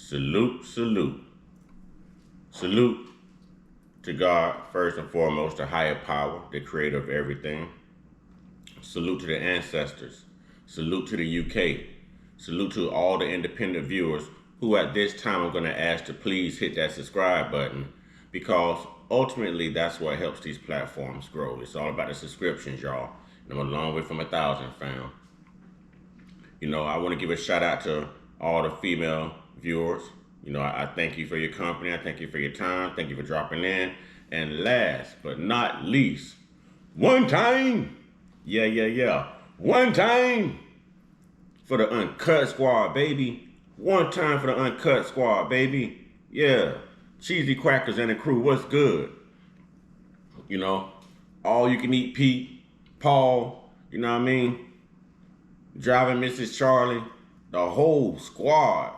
Salute, salute. Salute to God, first and foremost, the higher power, the creator of everything. Salute to the ancestors. Salute to the UK. Salute to all the independent viewers who at this time I'm going to ask to please hit that subscribe button because ultimately that's what helps these platforms grow. It's all about the subscriptions, y'all. And I'm a long way from 1,000, fam. I want to give a shout out to all the female viewers. I thank you for your company. I thank you for your time. Thank you for dropping in. And last but not least, one time, yeah. One time for the Uncut Squad, baby. One time for the Uncut Squad, baby. Yeah. Cheesy Crackers and the crew, what's good? All you can eat Pete, Paul, you know what I mean? Driving Mrs. Charlie, the whole squad.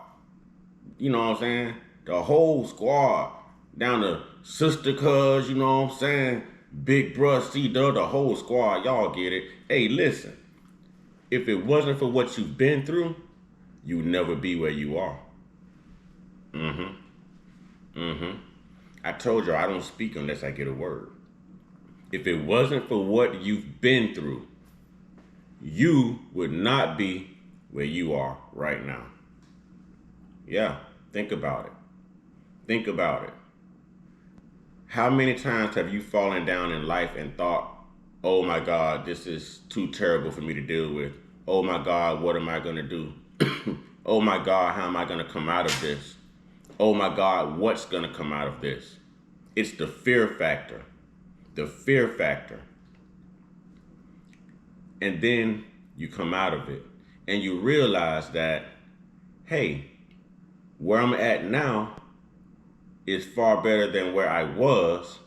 You know what I'm saying? The whole squad. Down to Sister Cuz, you know what I'm saying? Big Bruh, C-Dub, the whole squad. Y'all get it. Hey, listen. If it wasn't for what you've been through, you'd never be where you are. I told you I don't speak unless I get a word. If it wasn't for what you've been through, you would not be where you are right now. Yeah, think about it. Think about it. How many times have you fallen down in life and thought, oh my God, this is too terrible for me to deal with. Oh my God, what am I going to do? Oh my God, how am I going to come out of this? Oh my God, what's going to come out of this? It's the fear factor. The fear factor. And then you come out of it and you realize that, hey, where I'm at now is far better than where I was,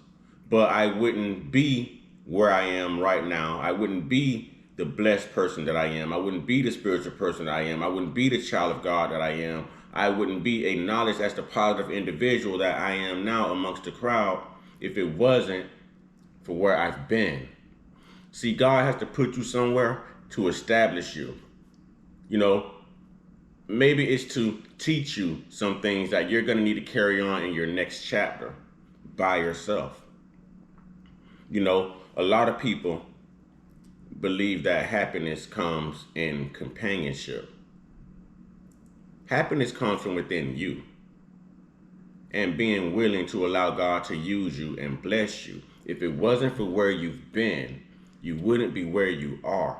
but I wouldn't be where I am right now. I wouldn't be the blessed person that I am. I wouldn't be the spiritual person that I am. I wouldn't be the child of God that I am. I wouldn't be acknowledged as the positive individual that I am now amongst the crowd if it wasn't for where I've been. See, God has to put you somewhere to establish you. Maybe it's to teach you some things that you're going to need to carry on in your next chapter by yourself. A lot of people believe that happiness comes in companionship. Happiness comes from within you and being willing to allow God to use you and bless you. If it wasn't for where you've been, you wouldn't be where you are.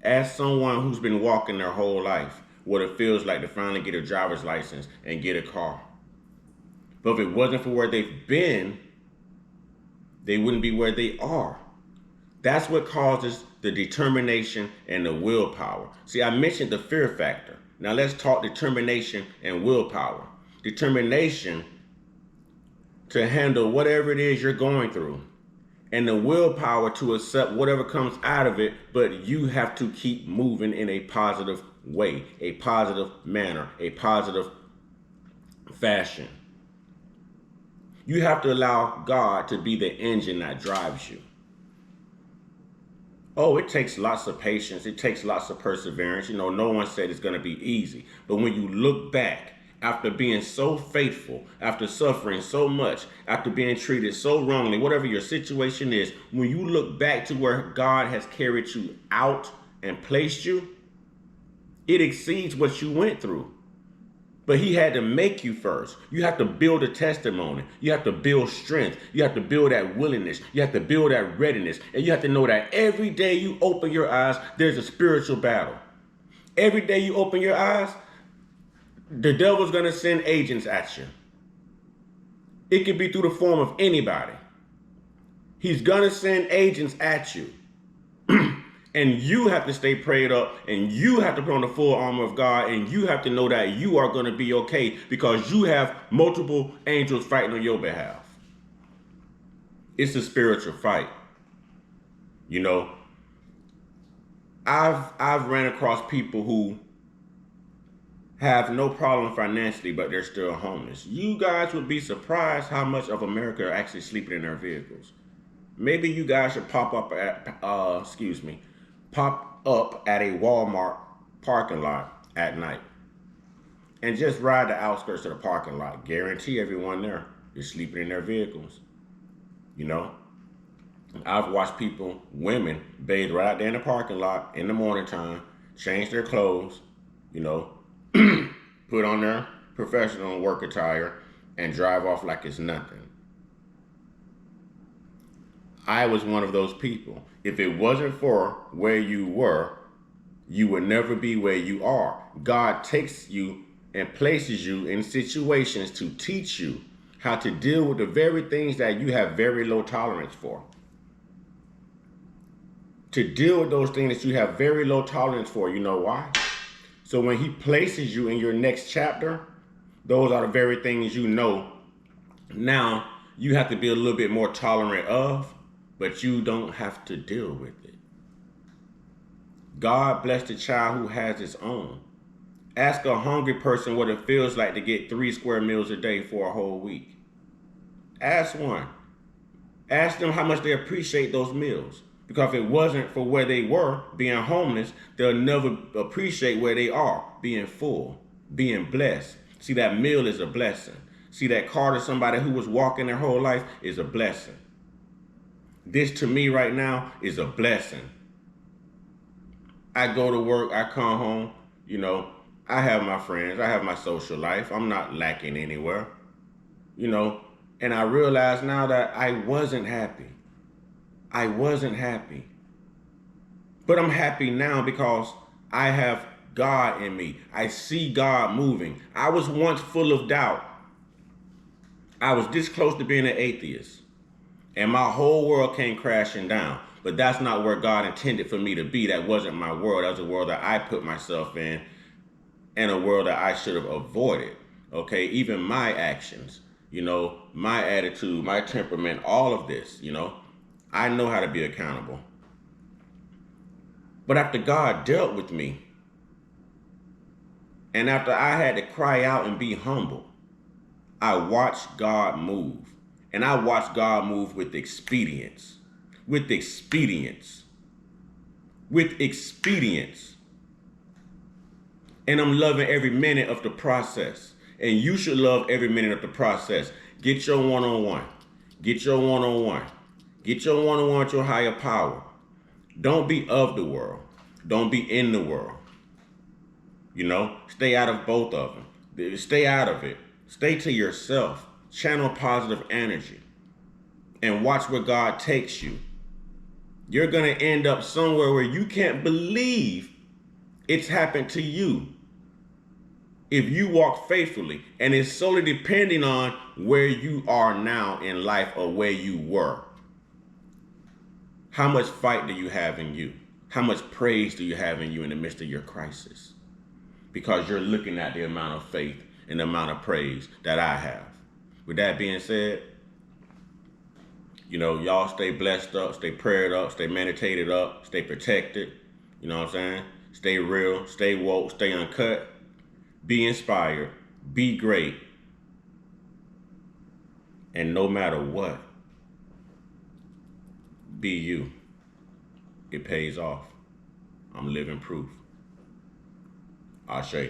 As someone who's been walking their whole life, what it feels like to finally get a driver's license and get a car. But if it wasn't for where they've been, they wouldn't be where they are. That's what causes the determination and the willpower. See, I mentioned the fear factor. Now let's talk determination and willpower. Determination to handle whatever it is you're going through, and the willpower to accept whatever comes out of it, but you have to keep moving in a positive way, a positive manner, a positive fashion. You have to allow God to be the engine that drives you. Oh, it takes lots of patience. It takes lots of perseverance. No one said it's going to be easy. But when you look back, after being so faithful, after suffering so much, after being treated so wrongly, whatever your situation is, when you look back to where God has carried you out and placed you, it exceeds what you went through. But he had to make you first. You have to build a testimony. You have to build strength. You have to build that willingness. You have to build that readiness. And you have to know that every day you open your eyes, there's a spiritual battle. Every day you open your eyes, the devil's going to send agents at you. It could be through the form of anybody. He's going to send agents at you. And you have to stay prayed up, and you have to put on the full armor of God, and you have to know that you are going to be okay because you have multiple angels fighting on your behalf. It's a spiritual fight. I've ran across people who have no problem financially, but they're still homeless. You guys would be surprised how much of America are actually sleeping in their vehicles. Maybe you guys should pop up at a Walmart parking lot at night and just ride the outskirts of the parking lot. Guarantee everyone there is sleeping in their vehicles. You know, I've watched people, women, bathe right out there in the parking lot in the morning time, change their clothes, you know, put on their professional work attire, and drive off like it's nothing. I was one of those people. If it wasn't for where you were, you would never be where you are. God takes you and places you in situations to teach you how to deal with the very things that you have very low tolerance for. To deal with those things that you have very low tolerance for. You know why? So when he places you in your next chapter, those are the very things you know now you have to be a little bit more tolerant of, but you don't have to deal with it. God bless the child who has his own. Ask a hungry person what it feels like to get 3 square meals a day for a whole week. Ask one. Ask them how much they appreciate those meals. Because if it wasn't for where they were, being homeless, they'll never appreciate where they are, being full, being blessed. See, that meal is a blessing. See, that car to somebody who was walking their whole life is a blessing. This to me right now is a blessing. I go to work, I come home, you know, I have my friends, I have my social life. I'm not lacking anywhere, you know, and I realize now that I wasn't happy. I wasn't happy. But I'm happy now because I have God in me. I see God moving. I was once full of doubt. I was this close to being an atheist. And my whole world came crashing down. But that's not where God intended for me to be. That wasn't my world. That was a world that I put myself in, and a world that I should have avoided. Okay, even my actions, you know, my attitude, my temperament, all of this, you know, I know how to be accountable. But after God dealt with me, and after I had to cry out and be humble, I watched God move. And I watched God move with expedience. With expedience. With expedience. And I'm loving every minute of the process. And you should love every minute of the process. Get your one-on-one. Get your one-on-one. Get your one-on-one with your higher power. Don't be of the world. Don't be in the world. You know, stay out of both of them. Stay out of it. Stay to yourself. Channel positive energy. And watch where God takes you. You're going to end up somewhere where you can't believe it's happened to you. If you walk faithfully, and it's solely depending on where you are now in life or where you were. How much fight do you have in you? How much praise do you have in you in the midst of your crisis? Because you're looking at the amount of faith and the amount of praise that I have. With that being said, you know, y'all stay blessed up, stay prayed up, stay meditated up, stay protected. You know what I'm saying? Stay real, stay woke, stay uncut. Be inspired, be great, and no matter what, be you. It pays off. I'm living proof. Ashe.